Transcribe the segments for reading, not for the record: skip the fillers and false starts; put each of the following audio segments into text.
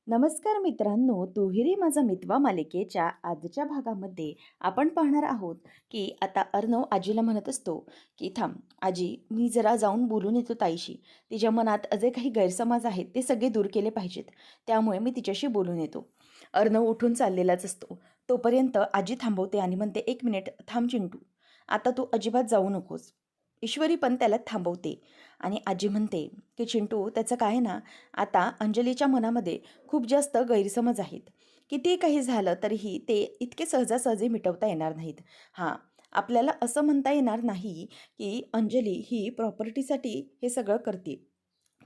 नमस्कार मित्रांनो, दुहेरी माझा मितवा मालिकेच्या आजच्या भागामध्ये आपण पाहणार आहोत की आता अर्णव आजीला म्हणत असतो की थांब आजी, मी जरा जाऊन बोलून येतो ताईशी. तिच्या मनात जे काही गैरसमज आहेत ते सगळे दूर केले पाहिजेत, त्यामुळे मी तिच्याशी बोलून येतो. अर्णव उठून चाललेलाच असतो. तोपर्यंत आजी थांबवते आणि म्हणते, एक मिनिट थांब चिंटू, आता तू अजिबात जाऊ नकोस. ईश्वरी पण त्याला थांबवते आणि आजी म्हणते की चिंटू, त्याचं काय ना, आता अंजलीच्या मनामध्ये खूप जास्त गैरसमज आहेत. किती काही झालं तरीही ते इतके सहजासहजी मिटवता येणार नाहीत. हां, आपल्याला असं म्हणता येणार नाही की अंजली ही प्रॉपर्टीसाठी हे सगळं करते.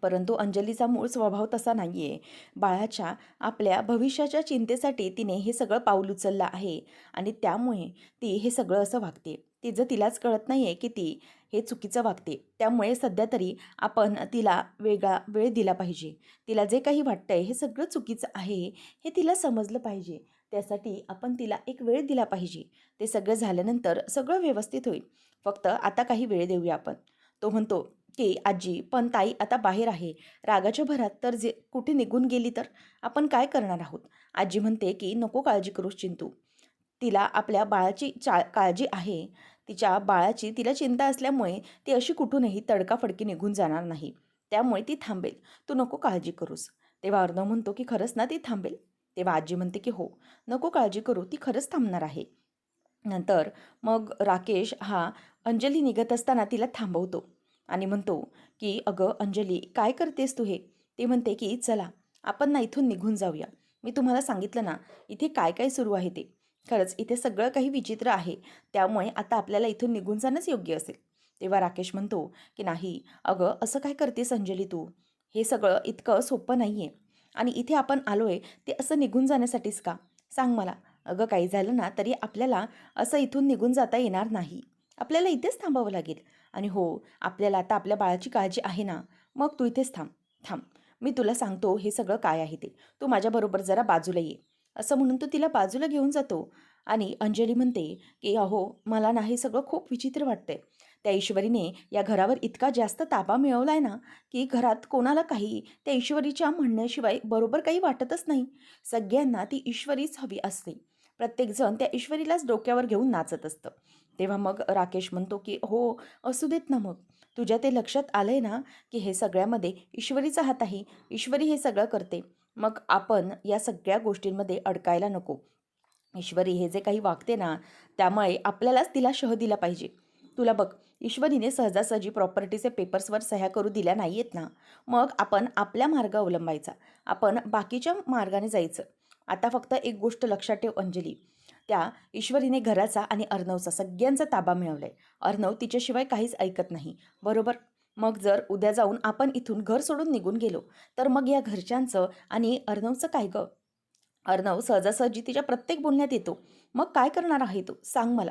परंतु अंजलीचा मूळ स्वभाव तसा नाही आहे. बाळाच्या आपल्या भविष्याच्या चिंतेसाठी तिने हे सगळं पाऊल उचललं आहे आणि त्यामुळे ती हे सगळं असं वागते. तिचं तिलाच कळत नाही आहे की ती हे चुकीचं वागते. त्यामुळे सध्या तरी आपण तिला वेगळा वेळ दिला पाहिजे. तिला जे काही वाटतंय हे सगळं चुकीचं आहे हे तिला समजलं पाहिजे. त्यासाठी आपण तिला एक वेळ दिला पाहिजे. ते सगळं झाल्यानंतर सगळं व्यवस्थित होईल. फक्त आता काही वेळ देऊया आपण. तो म्हणतो की आजी, पण ताई आता बाहेर आहे. रागाच्या भरात तर जे कुठे निघून गेली तर आपण काय करणार आहोत? आजी म्हणते की नको काळजी करूस चिंतू. तिला आपल्या बाळाची काळजी आहे. तिच्या बाळाची तिला चिंता असल्यामुळे ती अशी कुठूनही तडकाफडकी निघून जाणार नाही. त्यामुळे ती थांबेल. तू नको काळजी करूस. तेव्हा अर्णव म्हणतो की खरंच ना ती थांबेल? तेव्हा आजी म्हणते की हो, नको काळजी करू, ती खरंच थांबणार आहे. नंतर मग राकेश हा अंजली निघत असताना तिला थांबवतो आणि म्हणतो की अगं अंजली, काय करतेस तू हे? ती म्हणते की चला आपण ना इथून निघून जाऊया. मी तुम्हाला सांगितलं ना इथे काय काय सुरू आहे ते. खरंच इथे सगळं काही विचित्र आहे. त्यामुळे आता आपल्याला इथून निघून जाणंच योग्य असेल. तेव्हा राकेश म्हणतो की नाही अगं, असं काय करतेस अंजली तू? हे सगळं इतकं सोपं नाही आहे. आणि इथे आपण आलोय ते असं निघून जाण्यासाठीच का? सांग मला. अगं, काही झालं ना तरी आपल्याला असं इथून निघून जाता येणार नाही. आपल्याला इथेच थांबावं लागेल. आणि हो, आपल्याला आता आपल्या बाळाची काळजी आहे ना, मग तू इथेच थांब. थांब, मी तुला सांगतो हे सगळं काय आहे ते. तू माझ्याबरोबर जरा बाजूला ये. असं म्हणून तो तिला बाजूला घेऊन जातो आणि अंजली म्हणते की अहो, मला ना हे सगळं खूप विचित्र वाटतंय. त्या ईश्वरीने या घरावर इतका जास्त ताबा मिळवलाय ना, की घरात कोणाला काही त्या ईश्वरीच्या म्हणण्याशिवाय बरोबर काही वाटतच नाही. सगळ्यांना ती ईश्वरीच हवी असते. प्रत्येकजण त्या ईश्वरीलाच डोक्यावर घेऊन नाचत असतं. तेव्हा मग राकेश म्हणतो की हो, असू देत ना मग. तुझ्या ते लक्षात आलंय ना, की हे सगळ्यामध्ये ईश्वरीचा हात आहे. ईश्वरी हे सगळं करते. मग आपण या सगळ्या गोष्टींमध्ये अडकायला नको. ईश्वरी हे जे काही वागते ना, त्यामुळे आपल्यालाच तिला शह दिला पाहिजे. तुला बघ, ईश्वरीने सहजासहजी प्रॉपर्टीचे पेपर्सवर सह्या करू दिल्या नाही आहेत ना, मग आपण आपला मार्ग अवलंबायचा. आपण बाकीच्या मार्गाने जायचं. आता फक्त एक गोष्ट लक्षात ठेव अंजली, त्या ईश्वरीने घराचा आणि अर्णवचा सगळ्यांचा ताबा मिळवलाय. अर्णव तिच्याशिवाय काहीच ऐकत नाही, बरोबर? मग जर उद्या जाऊन आपण इथून घर सोडून निघून गेलो, तर मग या घरच्यांचं आणि अर्णवचं काय गं? अर्णव सहजासहजी तिच्या प्रत्येक बोलण्यात येतो. मग काय करणार आहे तो? सांग मला.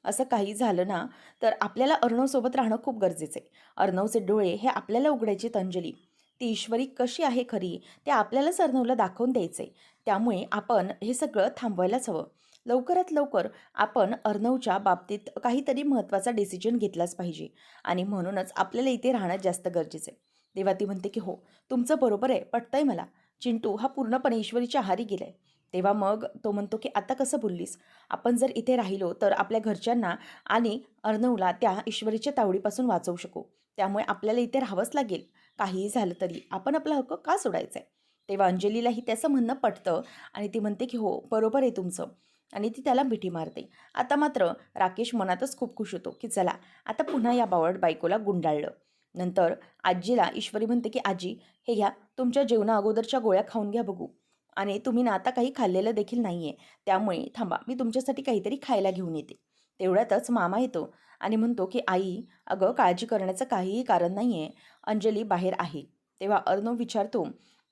असं काही झालं ना, तर आपल्याला अर्णवसोबत राहणं खूप गरजेचं आहे. अर्णवचे डोळे हे आपल्याला उघडायचे आहेत अंजली. ती ईश्वरी कशी आहे खरी, ते आपल्यालाच अर्णवला दाखवून द्यायचं आहे. त्यामुळे आपण हे सगळं थांबवायलाच हवं. लवकरात लवकर आपण अर्णवच्या बाबतीत काहीतरी महत्त्वाचा डिसिजन घेतलाच पाहिजे आणि म्हणूनच आपल्याला इथे राहणं जास्त गरजेचं आहे. तेव्हा ती म्हणते की हो, तुमचं बरोबर आहे, पटतंय मला. चिंटू हा पूर्णपणे ईश्वरीच्या आहारी गेलाय. तेव्हा मग तो म्हणतो की आता कसं बोललीस? आपण जर इथे राहिलो तर आपल्या घरच्यांना आणि अर्णवला त्या ईश्वरीच्या तावडीपासून वाचवू शकू. त्यामुळे आपल्याला इथे राहावंच लागेल. काहीही झालं तरी आपण आपला हक्क का सोडायचा आहे? तेव्हा अंजलीलाही त्याचं म्हणणं पटतं आणि ती म्हणते की हो, बरोबर आहे तुमचं. आणि ती त्याला मिठी मारते. आता मात्र राकेश मनातच खूप खुश होतो की चला, आता पुन्हा या बावळट बायकोला गुंडाळलं. नंतर आजीला ईश्वरी म्हणते की आजी, हे घ्या, तुमच्या जेवणा अगोदरच्या गोळ्या खाऊन घ्या बघू. आणि तुम्ही ना आता काही खाल्लेलं देखील नाही आहे. त्यामुळे थांबा, मी तुमच्यासाठी काहीतरी खायला घेऊन येते. तेवढ्यातच मामा येतो आणि म्हणतो की आई, अगं काळजी करण्याचं काहीही कारण नाही आहे. अंजली बाहेर आहे. तेव्हा अर्णव विचारतो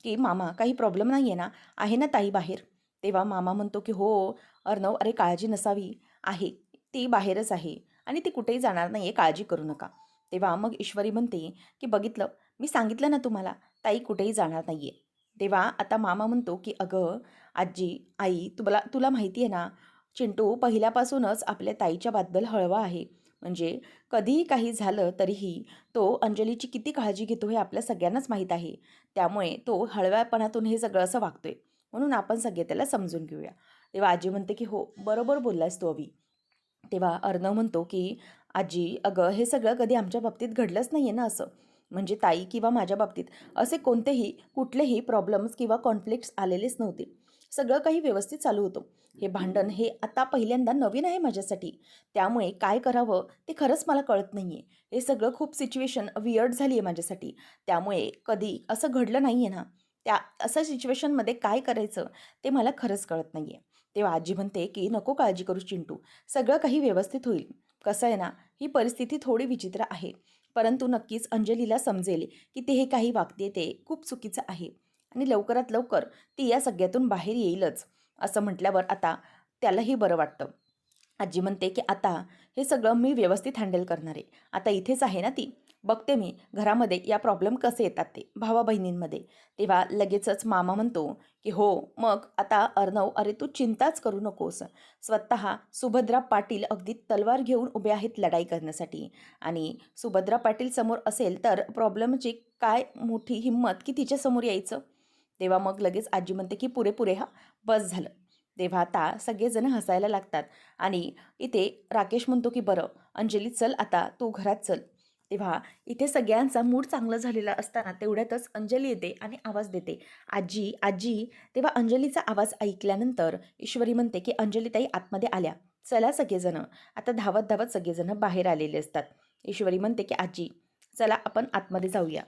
की मामा, काही प्रॉब्लेम नाही आहे ना? आहे ना ताई बाहेर? तेव्हा मामा म्हणतो की हो अर्णव, अरे काळजी नसावी. आहे, ती बाहेरच आहे आणि ती कुठेही जाणार नाही आहे, काळजी करू नका. तेव्हा मग ईश्वरी म्हणते की बघितलं, मी सांगितलं ना तुम्हाला, ताई कुठेही जाणार नाही आहे. तेव्हा आता मामा म्हणतो की अगं आजी, आई, तुला तुला माहिती आहे ना, चिंटू पहिल्यापासूनच आपल्या ताईच्याबद्दल हळवा आहे. म्हणजे कधीही काही झालं तरीही तो अंजलीची किती काळजी घेतो हे आपल्या सगळ्यांनाच माहीत आहे. त्यामुळे तो हळव्यापणातून हे सगळं असं वागतोय. म्हणून आपण सगळे त्याला समजून घेऊया. तेव्हा आजी म्हणते की "हो, बरोबर बोललास तू अवी." तेव्हा अर्णव म्हणतो की "आजी, अगं हे सगळं कधी आमच्या बाबतीत घडलंच नाही आहे ना असं. म्हणजे ताई किंवा माझ्या बाबतीत असे कुठलेही प्रॉब्लेम्स किंवा कॉन्फ्लिक्ट्स आलेलेच नव्हते. सगळं काही व्यवस्थित चालू होतं. हे भांडण हे आता पहिल्यांदा नवीन आहे माझ्यासाठी. त्यामुळे काय करावं ते खरंच मला कळत नाही आहे. हे सगळं खूप सिच्युएशन वियर्ड झाली आहे माझ्यासाठी. त्यामुळे कधी असं घडलं नाही आहे ना, त्या अशा सिच्युएशनमध्ये काय करायचं ते मला खरंच कळत नाही आहे." तेव्हा आजी म्हणते की "नको काळजी करूस चिंटू. सगळं काही व्यवस्थित होईल. कसं आहे ना, ही परिस्थिती थोडी विचित्र आहे. परंतु नक्कीच अंजलीला समजेल की ते हे काही वागते ते खूप चुकीचं आहे आणि लवकरात लवकर ती या सगळ्यातून बाहेर येईलच." असं म्हटल्यावर आता त्यालाही बरं वाटतं. आजी म्हणते की "आता हे सगळं मी व्यवस्थित हँडल करणार आहे. आता इथेच आहे ना ती. बघते मी घरामध्ये या प्रॉब्लेम कसे येतात ते भावा-बहिणींमध्ये." तेव्हा लगेचच मामा म्हणतो की "हो, मग आता अर्णव, अरे तू चिंताच करू नकोस. स्वतः सुभद्रा पाटील अगदी तलवार घेऊन उभे आहेत लढाई करण्यासाठी आणि सुभद्रा पाटील समोर असेल तर प्रॉब्लेमची काय मोठी हिंमत की तिच्यासमोर यायचं." तेव्हा मग लगेच आजी म्हणते की "पुरे हां, बस झालं." तेव्हा आता सगळेजण हसायला लागतात आणि इथे राकेश म्हणतो की "बरं अंजली, चल आता तू घरात चल." तेव्हा इथे सगळ्यांचा मूड चांगला झालेला असताना तेवढ्यातच अंजली येते आणि आवाज देते, "आजी, आजी." तेव्हा अंजलीचा आवाज ऐकल्यानंतर ईश्वरी म्हणते की "अंजलीताई आतमध्ये आल्या. चला सगळेजण." आता धावत-धावत सगळेजण बाहेर आलेले असतात. ईश्वरी म्हणते की "आजी, चला आपण आतमध्ये जाऊया."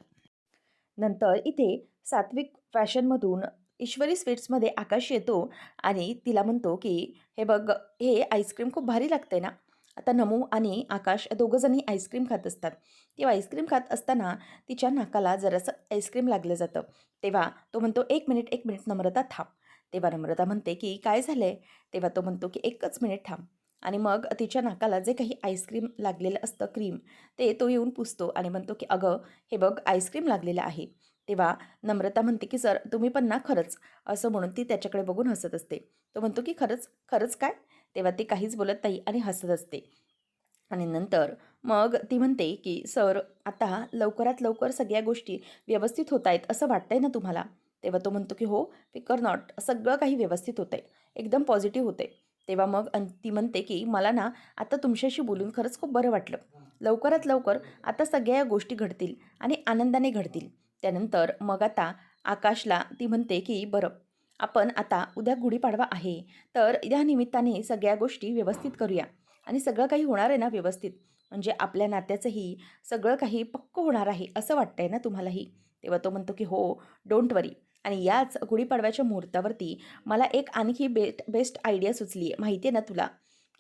नंतर इथे सात्विक फॅशनमधून ईश्वरी स्वीट्समध्ये आकाश येतो आणि तिला म्हणतो की "हे बघ, हे आईस्क्रीम खूप भारी लागतंय ना." आता नमू आणि आकाश दोघंजणही आईस्क्रीम खात असतात. तेव्हा आईस्क्रीम खात असताना तिच्या नाकाला जरासं आईस्क्रीम लागलं जातं. तेव्हा तो म्हणतो, "एक मिनिट, एक मिनिट नम्रता, थांब." तेव्हा नम्रता म्हणते की "काय झालंय?" तेव्हा तो म्हणतो की "एकच मिनिट थांब." आणि मग तिच्या नाकाला जे काही आईस्क्रीम लागलेलं असतं, क्रीम, ते तो येऊन पुसतो आणि म्हणतो की "अगं, हे बघ आईस्क्रीम लागलेलं आहे." तेव्हा नम्रता म्हणते की "सर, तुम्ही पण ना खरंच." असं म्हणून ती त्याच्याकडे बघून हसत असते. तो म्हणतो की "खरंच? खरंच काय?" तेव्हा ती काहीच बोलत नाही आणि हसत असते. आणि नंतर मग ती म्हणते की "सर, आता लवकरात लवकर सगळ्या गोष्टी व्यवस्थित होत आहेत असं वाटतंय ना तुम्हाला?" तेव्हा तो म्हणतो की "हो, फिकर नॉट. सगळं काही व्यवस्थित होतंय. एकदम पॉझिटिव्ह होतंय." तेव्हा मग ती म्हणते की "मला ना आता तुमच्याशी बोलून खरंच खूप बरं वाटलं. लवकरात लवकर आता सगळ्या गोष्टी घडतील आणि आनंदाने घडतील." त्यानंतर मग आता आकाशला ती म्हणते की "बरं, आपण आता उद्या गुढीपाडवा आहे, तर या निमित्ताने सगळ्या गोष्टी व्यवस्थित करूया आणि सगळं काही होणार आहे ना व्यवस्थित. म्हणजे आपल्या नात्याचंही सगळं काही पक्कं होणार आहे असं वाटतंय ना तुम्हालाही?" तेव्हा तो म्हणतो की "हो, डोंट वरी." आणि याच गुढीपाडव्याच्या मुहूर्तावरती मला एक आणखी बेस्ट आयडिया सुचली आहे. माहिती आहे ना तुला,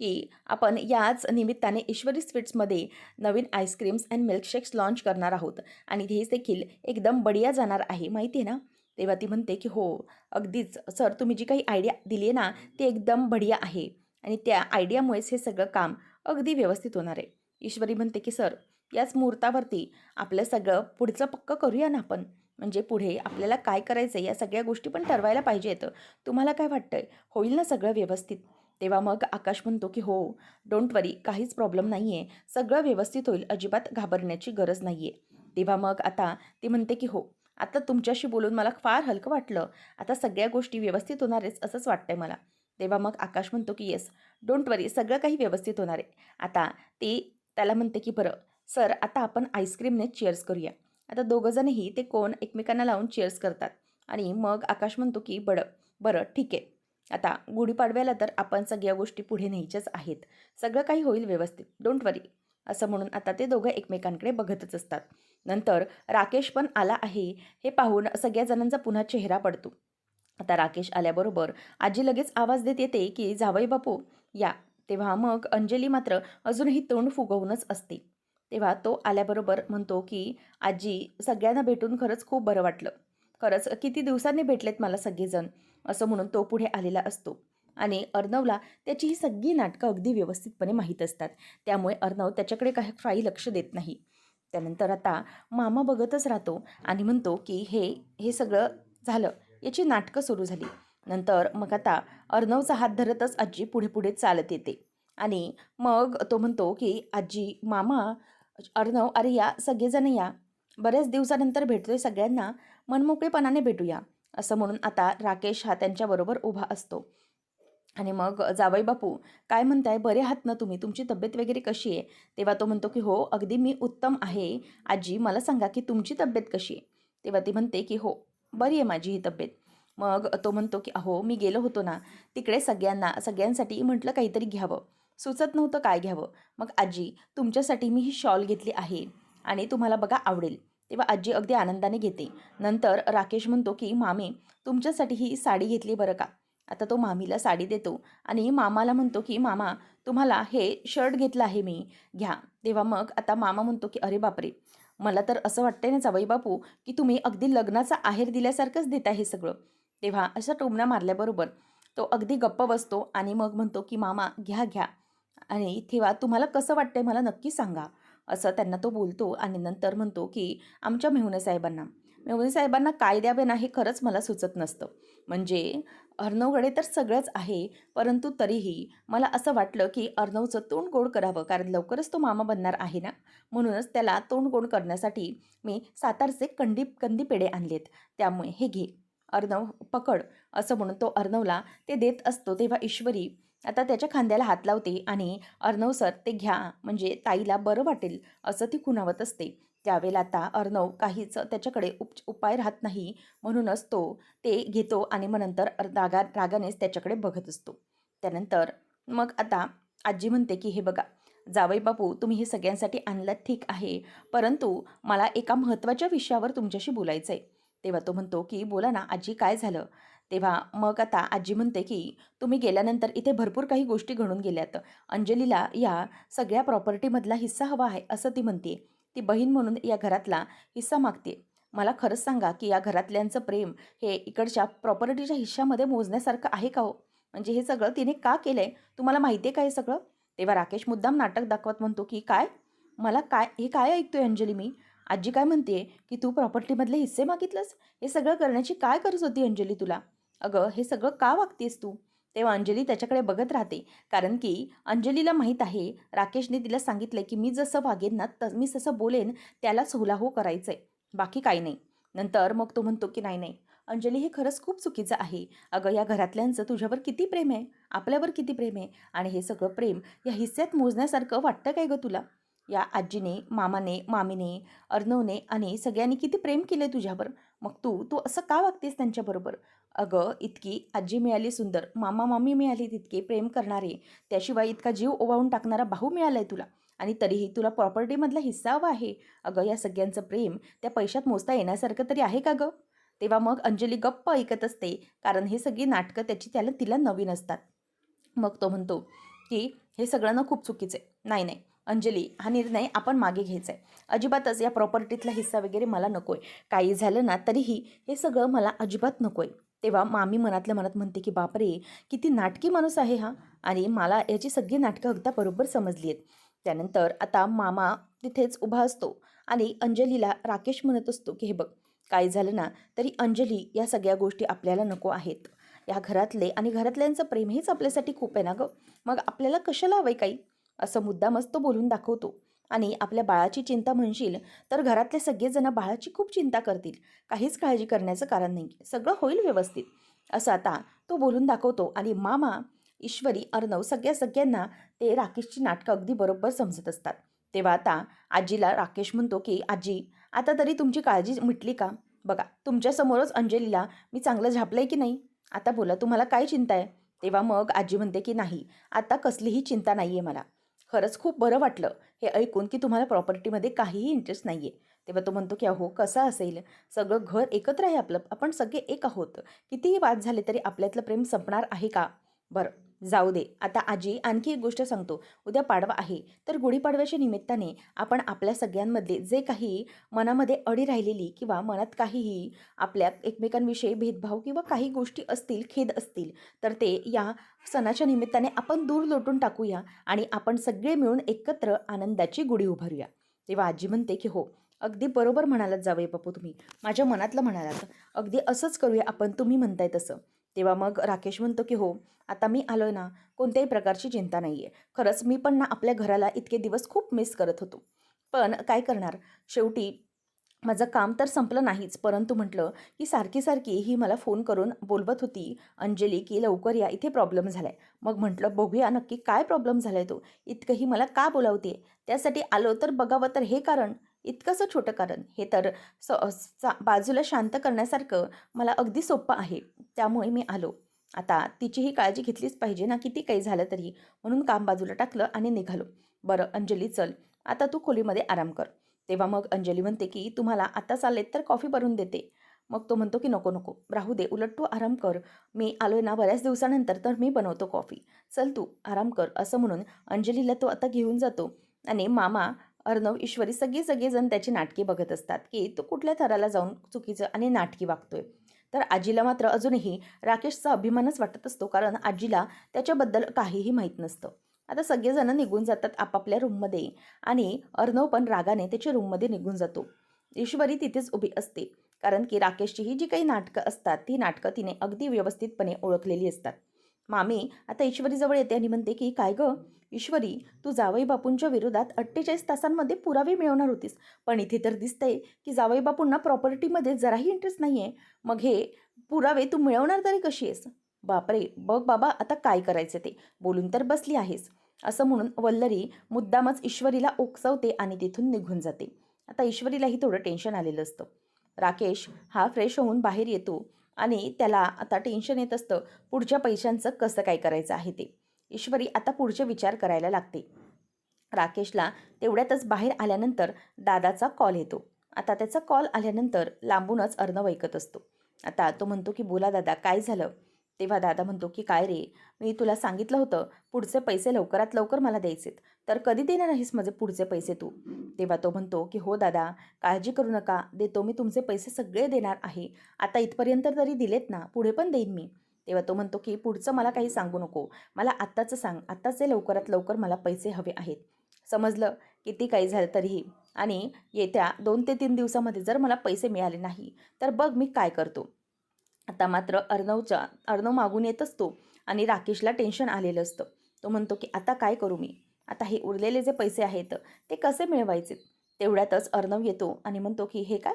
की आपण याच निमित्ताने ईश्वरी स्वीट्समध्ये नवीन आईस्क्रीम्स अँड मिल्कशेक्स लॉन्च करणार आहोत आणि हे देखील एकदम बढिया जाणार आहे, माहिती आहे ना? तेव्हा ती म्हणते की "हो, अगदीच सर, तुम्ही जी काही आयडिया दिली आहे ना, ती एकदम बढिया आहे आणि त्या आयडियामुळेच हे सगळं काम अगदी व्यवस्थित होणार आहे." ईश्वरी म्हणते की "सर, याच मुहूर्तावरती आपलं सगळं पुढचं पक्कं करूया ना आपण. म्हणजे पुढे आपल्याला काय करायचं या सगळ्या गोष्टी पण ठरवायला पाहिजेत. तुम्हाला काय वाटतंय? होईल ना सगळं व्यवस्थित?" तेव्हा मग आकाश म्हणतो की "हो, डोंट वरी, काहीच प्रॉब्लेम नाही आहे. सगळं व्यवस्थित होईल. अजिबात घाबरण्याची गरज नाही आहे." तेव्हा मग आता ती म्हणते की "हो, आता तुमच्याशी बोलून मला फार हलकं वाटलं. आता सगळ्या गोष्टी व्यवस्थित होणार आहेच असंच वाटतंय मला." तेव्हा मग आकाश म्हणतो की "येस, डोंट वरी, सगळं काही व्यवस्थित होणार आहे." आता ती त्याला म्हणते की "बरं, सर, आता आपण आईस्क्रीमने चीअर्स करूया." आता दोघंजणही ते कोन एकमेकांना लावून चीअर्स करतात आणि मग आकाश म्हणतो की "बरं, बरं, ठीक आहे. आता गुढीपाडव्याला तर आपण सगळ्या गोष्टी पुढे न्यायच्याच आहेत. सगळं काही होईल व्यवस्थित. डोंट वरी." असं म्हणून आता ते दोघं एकमेकांकडे बघतच असतात. नंतर राकेश पण आला आहे हे पाहून सगळ्या जणांचा पुन्हा चेहरा पडतो. आता राकेश आल्याबरोबर आजी लगेच आवाज देत येते की "जावई बापू, या." तेव्हा मग अंजली मात्र अजूनही तोंड फुगवूनच असते. तेव्हा तो आल्याबरोबर म्हणतो की "आजी, सगळ्यांना भेटून खरंच खूप बरं वाटलं. खरंच किती दिवसांनी भेटलेत मला सगळेजण." असं म्हणून तो पुढे आलेला असतो. आणि अर्णवला त्याची ही सगळी नाटकं अगदी व्यवस्थितपणे माहीत असतात. त्यामुळे अर्णव त्याच्याकडे काही लक्ष देत नाही. त्यानंतर आता मामा बघतच राहतो आणि म्हणतो की हे हे सगळं झालं, याची नाटकं सुरू झाली. नंतर मग आता अर्णवचा हात धरतच आजी पुढे-पुढे चालत येते आणि मग तो म्हणतो की आजी, मामा, अर्णव, अरे या सगळेजण या. बऱ्याच दिवसानंतर भेटतोय सगळ्यांना, मनमोकळेपणाने भेटूया. असं म्हणून आता राकेश हा त्यांच्याबरोबर उभा असतो. आणि मग जावई बापू, काय म्हणताय, बरे आहात ना तुम्ही? तुमची तब्येत वगैरे कशी आहे? तेव्हा तो म्हणतो की हो, अगदी मी उत्तम आहे. आजी, मला सांगा की तुमची तब्येत कशी आहे? तेव्हा ती म्हणते की हो, बरी आहे माझी ही तब्येत. मग तो म्हणतो की अहो, मी गेलो होतो ना तिकडे सगळ्यांसाठी म्हटलं काहीतरी घ्यावं. सुचत नव्हतं काय घ्यावं. मग आजी, तुमच्यासाठी मी ही शॉल घेतली आहे आणि तुम्हाला बघा आवडेल. तेव्हा आजी अगदी आनंदाने घेते. नंतर राकेश म्हणतो की मामी, तुमच्यासाठी ही साडी घेतली बरं का. आता तो मामीला साडी देतो आणि मामाला म्हणतो की मामा, तुम्हाला हे शर्ट घेतलं आहे मी, घ्या. तेव्हा मग आता मामा म्हणतो की अरे बापरे, मला तर असं वाटतंय ना जावई बापू, की तुम्ही अगदी लग्नाचा आहेर दिल्यासारखंच देता हे सगळं. तेव्हा अशा टोमणा मारल्याबरोबर तो अगदी गप्प बसतो आणि मग म्हणतो की मामा, घ्या घ्या आणि तेव्हा तुम्हाला कसं वाटतंय मला नक्की सांगा. असं त्यांना तो बोलतो आणि नंतर म्हणतो की आमच्या मेहुणे साहेबांना काय द्यावे ना हे खरंच मला सुचत नसतं. म्हणजे अर्णवकडे तर सगळंच आहे, परंतु तरीही मला असं वाटलं की अर्णवचं तोंड गोड करावं, कारण लवकरच तो मामा बनणार आहे ना. म्हणूनच त्याला तोंड गोड करण्यासाठी मी सातारचे कंदी पेढे आणलेत. त्यामुळे हे घे अर्णव, पकड. असं म्हणून तो अर्णवला ते देत असतो. तेव्हा ईश्वरी आता त्याच्या खांद्याला हात लावते आणि अर्णव सर ते घ्या, म्हणजे ताईला बरं वाटेल, असं ती खुणावत असते. त्यावेळेला आता अर्णव काहीच त्याच्याकडे उपाय राहत नाही. म्हणूनच तो ते घेतो आणि मग नंतर रागानेच त्याच्याकडे बघत असतो. त्यानंतर मग आता आजी म्हणते की हे बघा जावई बापू, तुम्ही हे सगळ्यांसाठी आणलं ठीक आहे, परंतु मला एका महत्त्वाच्या विषयावर तुमच्याशी बोलायचं आहे. तेव्हा तो म्हणतो की बोला ना आजी, काय झालं? तेव्हा मग आता आजी म्हणते की तुम्ही गेल्यानंतर इथे भरपूर काही गोष्टी घडून गेल्यात. अंजलीला या सगळ्या प्रॉपर्टीमधला हिस्सा हवा आहे असं ती म्हणते. ती बहीण म्हणून या घरातला हिस्सा मागते. मला खरंच सांगा की या घरातल्यांचं प्रेम हे इकडच्या प्रॉपर्टीच्या हिश्श्यामध्ये मोजण्यासारखं आहे का हो? म्हणजे हे सगळं तिने का केलंय? तुम्हाला माहिती आहे का हे सगळं? तेव्हा राकेश मुद्दाम नाटक दाखवत म्हणतो की काय? मला काय हे काय ऐकतोय अंजली मी? आजी काय म्हणतेय की तू प्रॉपर्टीमधले हिस्से मागितलंस? हे सगळं करण्याची काय गरज होती अंजली तुला? अगं, हे सगळं का वागतेस तू? तेव्हा अंजली त्याच्याकडे बघत राहते. कारण की अंजलीला माहीत आहे, राकेशने तिला सांगितलंय की मी जसं वागेन ना, मी जसं बोलेन त्यालाच होला हो करायचंय, बाकी काही नाही. नंतर मग तो म्हणतो की नाही, नाही, अंजली हे खरंच खूप चुकीचं आहे. अगं, या घरातल्यांचं तुझ्यावर किती प्रेम आहे, आपल्यावर किती प्रेम आहे आणि हे सगळं प्रेम या हिस्स्यात मोजण्यासारखं वाटतं काय गं तुला? या आजीने, मामाने, मामीने, अर्णवने आणि सगळ्यांनी किती प्रेम केलंय तुझ्यावर. मग तू तू असं का वागतेस त्यांच्याबरोबर? अगं, इतकी आजी मिळाली सुंदर, मामा-मामी मिळाली तितके प्रेम करणारे, त्याशिवाय इतका जीव ओवाळून टाकणारा भाऊ मिळालाय तुला आणि तरीही तुला प्रॉपर्टीमधला हिस्सा हवा आहे. अगं, या सगळ्यांचं प्रेम त्या पैशात मोजता येण्यासारखं तरी आहे का गं? तेव्हा मग अंजली गप्प ऐकत असते, कारण ही सगळी नाटकं तिला नवीन असतात. मग तो म्हणतो की हे सगळं ना खूप चुकीचं आहे. नाही, नाही, अंजली, हा निर्णय आपण मागे घ्यायचा आहे. अजिबातच या प्रॉपर्टीतला हिस्सा वगैरे मला नको आहे. काही झालं ना तरीही हे सगळं मला अजिबात नको आहे. तेव्हा मामी मनातल्या मनात म्हणते की बापरे, किती नाटकी माणूस आहे हा आणि मला याची सगळी नाटकं अगदी बरोबर समजली आहेत. त्यानंतर आता मामा तिथेच उभा असतो आणि अंजलीला राकेश म्हणत असतो की हे बघ, काय झालं ना तरी अंजली, या सगळ्या गोष्टी आपल्याला नको आहेत. या घरातले आणि घरातल्यांचं प्रेम हेच आपल्यासाठी खूप आहे ना गं. मग आपल्याला कशाला हवंय काही? असं मुद्दामच तो बोलून दाखवतो. आणि आपल्या बाळाची चिंता म्हणशील तर घरातले सगळेजण बाळाची खूप चिंता करतील. काहीच काळजी करण्याचं कारण नाही. सगळं होईल व्यवस्थित. असं आता तो बोलून दाखवतो आणि मामा, ईश्वरी, अर्णव सगळ्यांना ते राकेशची नाटकं अगदी बरोबर समजत असतात. तेव्हा आता आजीला राकेश म्हणतो की आजी, आता तरी तुमची काळजी मिटली का? बघा, तुमच्यासमोरच अंजलीला मी चांगलं झापलंय की नाही? आता बोला, तुम्हाला काय चिंता आहे? तेव्हा मग आजी म्हणते की नाही, आता कसलीही चिंता नाही आहे मला. खरंच खूप बरं वाटलं हे ऐकून की तुम्हाला प्रॉपर्टीमध्ये काहीही इंटरेस्ट नाही आहे. तेव्हा तो म्हणतो की अहो, कसं असेल, सगळं घर एकत्र आहे आपलं, आपण सगळे एक आहोत. कितीही वाद झाले तरी आपल्यातलं प्रेम संपणार आहे का? बरं, जाऊ दे. आता आजी, आणखी एक गोष्ट सांगतो. उद्या पाडवा आहे, तर गुढीपाडव्याच्या निमित्ताने आपण आपल्या सगळ्यांमधले जे काही मनामध्ये अडी राहिलेली किंवा मनात काहीही आपल्या एकमेकांविषयी भेदभाव किंवा काही गोष्टी असतील, खेद असतील, तर ते या सणाच्या निमित्ताने आपण दूर लोटून टाकूया आणि आपण सगळे मिळून एकत्र आनंदाची गुढी उभारूया. तेव्हा आजी म्हणते की हो, अगदी बरोबर म्हणालात जावई बापू तुम्ही. माझ्या मनातलं म्हणालात. अगदी असंच करूया आपण, तुम्ही म्हणताय तसं. तेव्हा मग राकेश म्हणतो की हो, आता मी आलोय ना, कोणत्याही प्रकारची चिंता नाही आहे. खरंच मी पण ना आपल्या घराला इतके दिवस खूप मिस करत होतो. पण काय करणार, शेवटी माझं काम तर संपलं नाहीच, परंतु म्हटलं, की सारखी-सारखी ही मला फोन करून बोलवत होती अंजली, की "लवकर या, इथे प्रॉब्लेम झालाय." मग म्हटलं, "बघूया नक्की काय प्रॉब्लेम झालाय तो? इतकं ही मला का बोलावते त्यासाठी आलो तर बघावं तर हे कारण, इतकंसं छोटं कारण, हे तर बाजूला शांत करण्यासारखं मला अगदी सोपं आहे. त्यामुळे मी आलो. आता तिचीही काळजी घेतलीच पाहिजे ना, किती काही झालं तरी. म्हणून काम बाजूला टाकलं आणि निघालो. "बरं अंजली चल, आता तू खोलीमध्ये आराम कर." तेव्हा मग अंजली म्हणते, की "तुम्हाला आता चालेल तर कॉफी बनवून देते." मग तो म्हणतो, की "नको, नको. राहू दे. उलट तू आराम कर. मी आलोय ना बऱ्याच दिवसानंतर, तर मी बनवतो कॉफी. चल तू आराम कर." असं म्हणून अंजलीला तो आता घेऊन जातो आणि मामा, अर्णव, ईश्वरी सगळेजण त्याची नाटके बघत असतात, की तो कुठल्या थराला जाऊन चुकीचं आणि नाटकी वागतोय. तर आजीला मात्र अजूनही राकेशचा अभिमानच वाटत असतो, कारण आजीला त्याच्याबद्दल काहीही माहीत नसतं. आता सगळेजण निघून जातात आपापल्या रूममध्ये आणि अर्णव पण रागाने त्याच्या रूममध्ये निघून जातो. ईश्वरी तिथेच उभी असते, कारण की राकेशची ही जी काही नाटकं असतात, ती नाटकं तिने अगदी व्यवस्थितपणे ओळखलेली असतात. मामी आता ईश्वरीजवळ येते आणि म्हणते, की "काय गं ईश्वरी, तू जावई बापूंच्या विरोधात 48 तासांमध्ये पुरावे मिळवणार होतीस. पण इथे तर दिसतंय, की जावई बापूंना प्रॉपर्टीमध्ये जराही इंटरेस्ट नाहीये. मग हे पुरावे तू मिळवणार तरी कशी आहेस?" "बापरे! बघ बाबा आता काय करायचं ते. बोलून तर बसली आहेस." असं म्हणून वल्लरी मुद्दामच ईश्वरीला ओकसवते आणि तिथून निघून जाते. आता ईश्वरीलाही थोडं टेन्शन आलेलं असतं. राकेश हा फ्रेश होऊन बाहेर येतो आणि त्याला आता टेन्शन येत असतं, पुढच्या पैशांचं कसं काय करायचं आहे ते. ईश्वरी आता पुढचे विचार करायला लागते. राकेशला तेवढ्यातच बाहेर आल्यानंतर दादाचा कॉल येतो. आता त्याचा कॉल आल्यानंतर लांबूनच अर्णव ऐकत असतो. आता तो म्हणतो, की "बोला दादा, काय झालं?" तेव्हा दादा म्हणतो, की "काय रे, मी तुला सांगितलं होतं पुढचे पैसे लवकरात लवकर मला द्यायचेत. तर कधी देणार आहेस माझे पुढचे पैसे तू?" तेव्हा तो म्हणतो, की "हो दादा, काळजी करू नका. देतो मी तुमचे पैसे सगळे देणार आहे. आता इथपर्यंत तरी दिलेत ना, पुढे पण देईन मी." तेव्हा तो म्हणतो, की "पुढचं मला काही सांगू नको. मला आत्ताचं सांग. आत्ताचे लवकरात लवकर मला पैसे हवे आहेत." समजलं, किती काही झालं तरीही. आणि येत्या 2 ते 3 दिवसामध्ये जर मला पैसे मिळाले नाही, तर बघ मी काय करतो. आता मात्र अर्णव मागून येत असतो आणि राकेशला टेन्शन आलेलं असतं. तो म्हणतो, की "आता काय करू मी? आता हे उरलेले जे पैसे आहेत, ते कसे मिळवायचे?" तेवढ्यातच अर्णव येतो आणि म्हणतो, की "हे काय?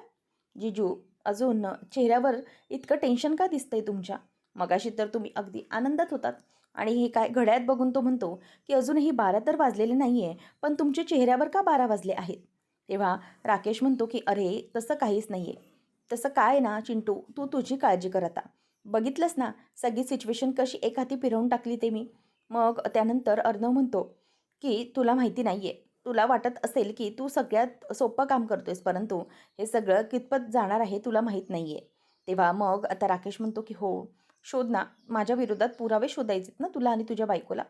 जीजू, अजून चेहऱ्यावर इतकं टेन्शन का दिसतंय तुमच्या? मगाशी तर तुम्ही अगदी आनंदात होतात." आणि हे काय घड्याळात बघून तो म्हणतो, की "अजूनही 12 तर वाजलेले नाहीये, पण तुमच्या चेहऱ्यावर का 12 वाजले आहेत?" तेव्हा राकेश म्हणतो, की "अरे, तसं काहीच नाहीये. तसं काय आहे ना चिंटू, तू तुझी काळजी कर आता. बघितलंस ना, सगळी सिच्युएशन कशी एकहाती फिरवून टाकली ते मी." मग त्यानंतर अर्णव म्हणतो, की "तुला माहिती नाहीये. तुला वाटत असेल, की तू सगळ्यात सोपं काम करतोयस, परंतु हे सगळं कितपत जाणार आहे तुला माहीत नाहीये." तेव्हा मग आता राकेश म्हणतो, की "हो, शोध ना. माझ्या विरोधात पुरावे शोधायचेत ना तुला आणि तुझ्या बायकोला."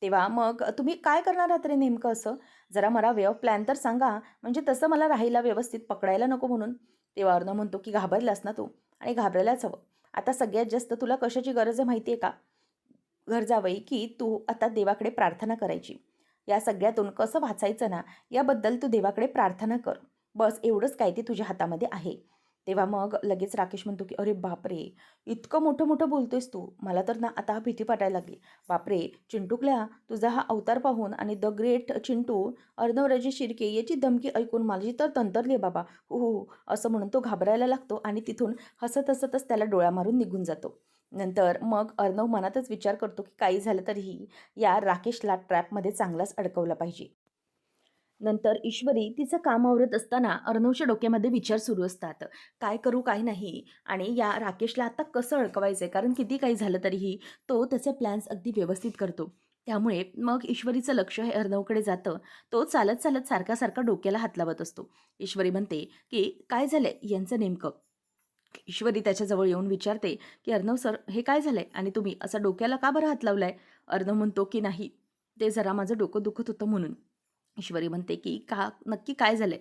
तेव्हा मग तुम्ही काय करणार आहात रे नेमकं असं? जरा मला वे ऑफ प्लॅन तर सांगा, म्हणजे तसं मला राहायला व्यवस्थित पकडायला नको म्हणून. तेव्हा अर्णव म्हणतो, की "घाबरलास ना तू आणि घाबरायलाच हवं. आता सगळ्यात जास्त तुला कशाची गरज आहे माहिती आहे का? घर जावई, की तू आता देवाकडे प्रार्थना करायची. या सगळ्यातून कसं वाचायचं ना, याबद्दल तू देवाकडे प्रार्थना कर. बस एवढंच काय ते तुझ्या हातामध्ये आहे." तेव्हा मग लगेच राकेश म्हणतो, की "अरे बापरे! इतकं मोठं-मोठं बोलतोयस तू. मला तर ना आता भीती वाटायला लागली. बापरे! चिंटूकल्या, तुझा हा अवतार पाहून आणि द ग्रेट चिंटू, अर्णवराजे शिर्के याची धमकी ऐकून माझी तर तंतरली बाबा. हो, हो, हो." असं म्हणून तो घाबरायला लागतो आणि तिथून हसत-हसतच त्याला डोळ्या मारून निघून जातो. नंतर मग अर्णव मनातच विचार करतो, की काही झालं तरीही या राकेशला ट्रॅपमध्ये चांगलाच अडकवलं पाहिजे. नंतर ईश्वरी तिचं काम आवरत असताना अर्णवच्या डोक्यामध्ये विचार सुरू असतात. काय करू, काय नाही आणि या राकेशला आता कसं अडकवायचंय? कारण किती काही झालं तरीही तो त्याचे प्लॅन्स अगदी व्यवस्थित करतो. त्यामुळे मग ईश्वरीचं लक्ष हे अर्णवकडे जातं. तो चालत-चालत सारखा-सारखा डोक्याला हात लावत असतो. ईश्वरी म्हणते, की "काय झालंय यांचं नेमकं?" ईश्वरी त्याच्याजवळ येऊन विचारते, की "अर्णव सर, हे काय झालंय? आणि तुम्ही असा डोक्याला का बरं हात लावलाय?" अर्णव म्हणतो, की "नाही, ते जरा माझं डोकं दुखत होतं म्हणून." ईश्वरी म्हणते, की "का नक्की काय झालंय?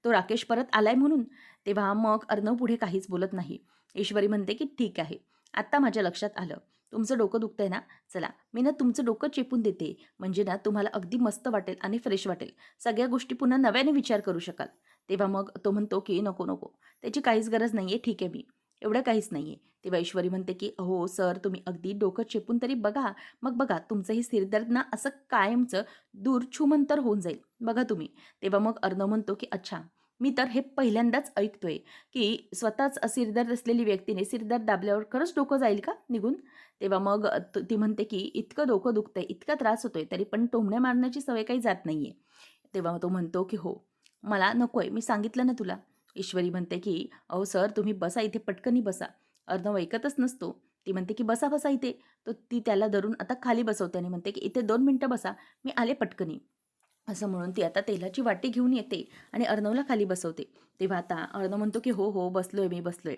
तो राकेश परत आलाय म्हणून?" तेव्हा मग अर्णव पुढे काहीच बोलत नाही. ईश्वरी म्हणते, की "ठीक आहे. आत्ता माझ्या लक्षात आलं. तुमचं डोकं दुखतंय ना? चला, मी ना तुमचं डोकं चेपून देते. म्हणजे ना तुम्हाला अगदी मस्त वाटेल आणि फ्रेश वाटेल. सगळ्या गोष्टी पुन्हा नव्याने विचार करू शकाल." तेव्हा मग तो म्हणतो, की "नको, नको. त्याची काहीच गरज नाहीये. ठीक आहे मी." एवढं काहीच नाही आहे. तेव्हा ईश्वरी म्हणते की "हो सर, तुम्ही अगदी डोकं चेपून तरी बघा. मग बघा तुमचं हे सिरदर्द ना असं कायमचं दूर छूमंतर होऊन जाईल. बघा तुम्ही." तेव्हा मग अर्णव म्हणतो की "अच्छा, मी तर हे पहिल्यांदाच ऐकतोय की स्वतःच सिरदर्द असलेली व्यक्तीने सिरदर्द दाबल्यावर खरंच डोकं जाईल का निघून?" तेव्हा मग ती म्हणते की "इतकं डोकं दुखतंय, इतका त्रास होतोय, तरी पण टोमणे मारण्याची सवय काही जात नाहीये." तेव्हा तो म्हणतो की "हो, मला नकोय. मी सांगितलं ना तुला." ईश्वरी म्हणते की "अहो सर, तुम्ही बसा इथे, पटकनी बसा." अर्णव ऐकतच नसतो. ती म्हणते की "बसा, बसा इथे." तर ती त्याला धरून आता खाली बसवते आणि म्हणते की "इथे 2 मिनिटं बसा, मी आले पटकनी." असं म्हणून ती आता तेलाची वाटी घेऊन येते आणि अर्णवला खाली बसवते. तेव्हा आता अर्णव म्हणतो की "हो, हो, बसलोय मी, बसलोय."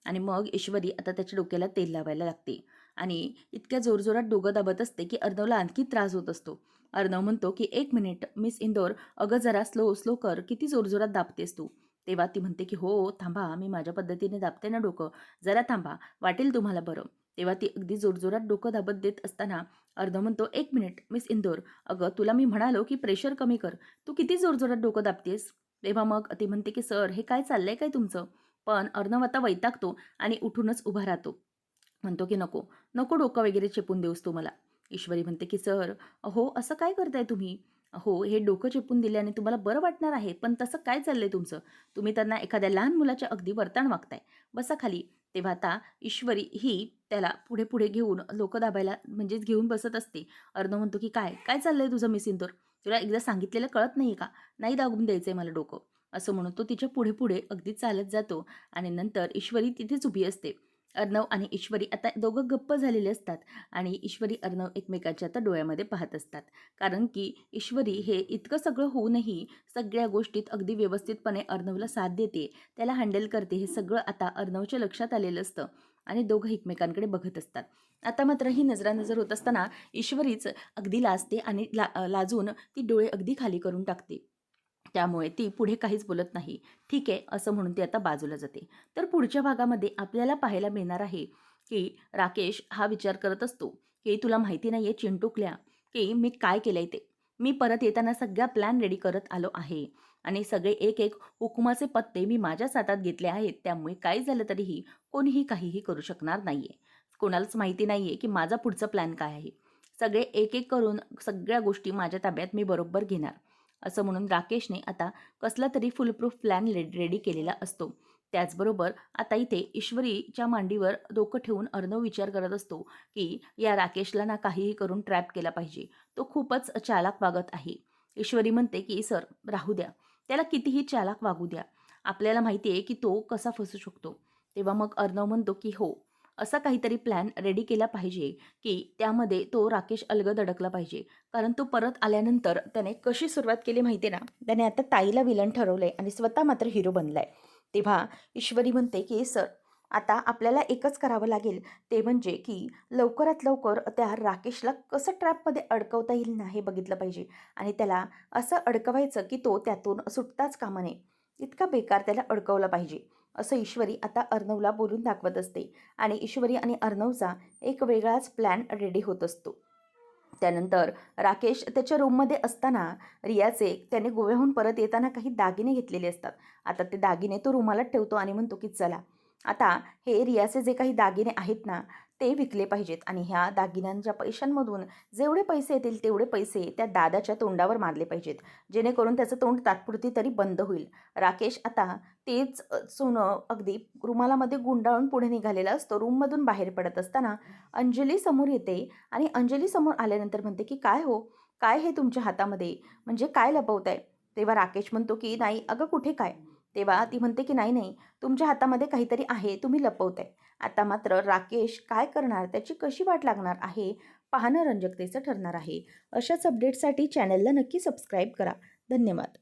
आणि मग ईश्वरी आता त्याच्या डोक्याला तेल लावायला लागते आणि इतक्या जोरजोरात डोकं दाबत असते की अर्णवला आणखी त्रास होत असतो. अर्णव म्हणतो की "1 मिनिट मिस इंदोर, अगं जरा स्लो स्लो कर, किती जोरजोरात दाबतेस तू." तेव्हा ती म्हणते की "हो, थांबा, मी माझ्या पद्धतीने दाबते ना डोकं, जरा थांबा, वाटेल तुम्हाला बरं." तेव्हा ती अगदी जोरजोरात डोकं दाबत देत असताना अर्णव म्हणतो, "1 मिनिट मिस इंदोर, अगं तुला मी म्हणालो की प्रेशर कमी कर, तू किती जोरजोरात डोकं दाबतेस." तेव्हा मग ती म्हणते की "सर, हे काय चाललंय काय तुमचं?" पण अर्णव आता वैतागतो आणि उठूनच उभा राहतो. म्हणतो की "नको, नको डोकं वगैरे चेपून देऊस तू मला." ईश्वरी म्हणते की "सर, अहो असं काय करताय तुम्ही? अहो हे डोकं चेपून दिल्याने तुम्हाला बरं वाटणार आहे, पण तसं काय चाललंय तुमचं? तुम्ही त्यांना एखाद्या लहान मुलाच्या अगदी वर्तन वागताय. बसा खाली." तेव्हा आता ईश्वरी ही त्याला पुढे-पुढे घेऊन डोकं दाबायला म्हणजेच घेऊन बसत असते. अर्णव म्हणतो की "काय? काय चाललंय तुझं मिस इंदोर? तुला एकदा सांगितलेलं कळत नाहीये का? नाही दाबून द्यायचंय मला डोकं." असं म्हणून तो तिच्या पुढे-पुढे अगदी चालत जातो आणि नंतर ईश्वरी तिथेच उभी असते. अर्णव आणि ईश्वरी आता दोघं गप्प झालेले असतात आणि ईश्वरी अर्णव एकमेकांच्या आता डोळ्यामध्ये पाहत असतात. कारण की ईश्वरी हे इतकं सगळं होऊनही सगळ्या गोष्टीत अगदी व्यवस्थितपणे अर्णवला साथ देते, त्याला हँडल करते, हे सगळं आता अर्णवच्या लक्षात आलेलं असतं आणि दोघं एकमेकांकडे बघत असतात. आता मात्र ही नजरानजर होत असताना ईश्वरीच अगदी लाजते आणि लाजून ती डोळे अगदी खाली करून टाकते. त्यामुळे ती पुढे काहीच बोलत नाही. ठीक आहे, असं म्हणून ती आता बाजूला जाते. तर पुढच्या भागामध्ये आपल्याला पाहायला मिळणार आहे, की राकेश हा विचार करत असतो, की तुला माहिती नाहीये चिंटुकल्या, की मी काय केलंय ते. मी परत येताना सगळा प्लॅन रेडी करत आलो आहे आणि सगळे एक-एक हुकुमाचे पत्ते मी माझ्याच हातात घेतले आहेत. त्यामुळे काही झालं तरीही कोणीही काहीही करू शकणार नाहीये. कोणालाच माहिती नाहीये, की माझा पुढचा प्लॅन काय आहे. सगळे एक-एक करून सगळ्या गोष्टी माझ्या ताब्यात मी बरोबर घेणार. असं म्हणून राकेशने आता कसला तरी फुलप्रूफ प्लॅन रेडी केलेला असतो. त्याचबरोबर आता इथे ईश्वरीच्या मांडीवर डोकं ठेवून अर्णव विचार करत असतो, की या राकेशला ना काहीही करून ट्रॅप केला पाहिजे. तो खूपच चालाक वागत आहे. ईश्वरी म्हणते, की "सर राहू द्या. त्याला कितीही चालाक वागू द्या. आपल्याला माहिती आहे, की तो कसा फसू शकतो." तेव्हा मग अर्णव म्हणतो, की "हो, असा काहीतरी प्लॅन रेडी केला पाहिजे, की त्यामध्ये तो राकेश अलगद अडकला पाहिजे." कारण तो परत आल्यानंतर त्याने कशी सुरुवात केली माहिती आहे ना, त्याने आता ताईला विलन ठरवलंय आणि स्वतः मात्र हिरो बनलाय. तेव्हा ईश्वरी म्हणते, की "सर, आता आपल्याला एकच करावं लागेल, ते म्हणजे की लवकरात लवकर त्या राकेशला कसं ट्रॅपमध्ये अडकवता येईल ना, हे बघितलं पाहिजे आणि त्याला असं अडकवायचं, की तो त्यातून सुटताच कामा नये. इतका बेकार त्याला अडकवलं पाहिजे." असं ईश्वरी आता अर्णवला बोलून दाखवत असते आणि ईश्वरी आणि अर्णवचा एक वेगळाच प्लॅन रेडी होत असतो. त्यानंतर राकेश त्याच्या रूममध्ये असताना रियाचे त्याने गोव्याहून परत येताना काही दागिने घेतलेले असतात. आता ते दागिने तो रुमालात ठेवतो आणि म्हणतो की चला, आता हे रियाचे जे काही दागिने आहेत ना, ते विकले पाहिजेत आणि ह्या दागिन्यांच्या पैशांमधून जेवढे पैसे येतील तेवढे पैसे त्या दादाच्या तोंडावर मारले पाहिजेत. जेणेकरून त्याचं तोंड तात्पुरती तरी बंद होईल. राकेश आता तेच सोनं अगदी रुमालामध्ये गुंडाळून पुढे निघालेला असतो. रूममधून बाहेर पडत असताना अंजली समोर येते आणि अंजली समोर आल्यानंतर म्हणते, की "काय हो? काय हे तुमच्या हातामध्ये? म्हणजे काय लपवताय?" तेव्हा राकेश म्हणतो, की "नाही, अगं कुठे काय?" तेव्हा ती म्हणते, की "नाही, नाही, तुमच्या हातामध्ये काहीतरी आहे, तुम्ही लपवताय." आता मात्र राकेश काय करणार, त्याची कशी वाट लागणार आहे, पाहणं रंजकतेचं ठरणार आहे. अशाच अपडेट्ससाठी चॅनलला नक्की सबस्क्राईब करा. धन्यवाद.